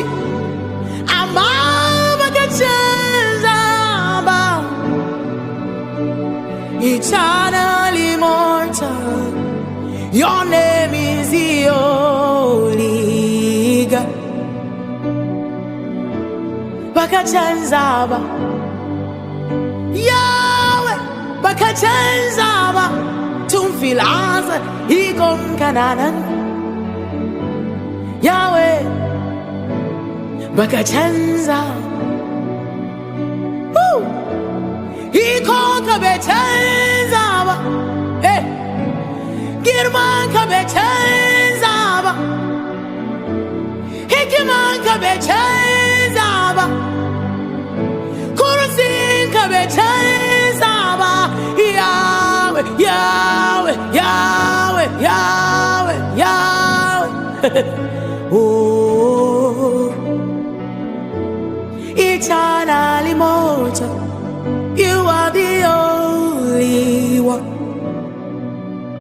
tashi amma baka canza ba. Eternal, immortal, your name is the only God. Baka canza ba, Yahweh, baka canza ba. Tun fil azal ikon kananan, Yahweh, baka canza. Ikon ka bai canza ba, girman ka bai canza ba, hikiman ka bai canza ba, kursin ka bai canza ba. Yahweh, Yahweh, Yahweh, Yahweh, Yahweh. Oh.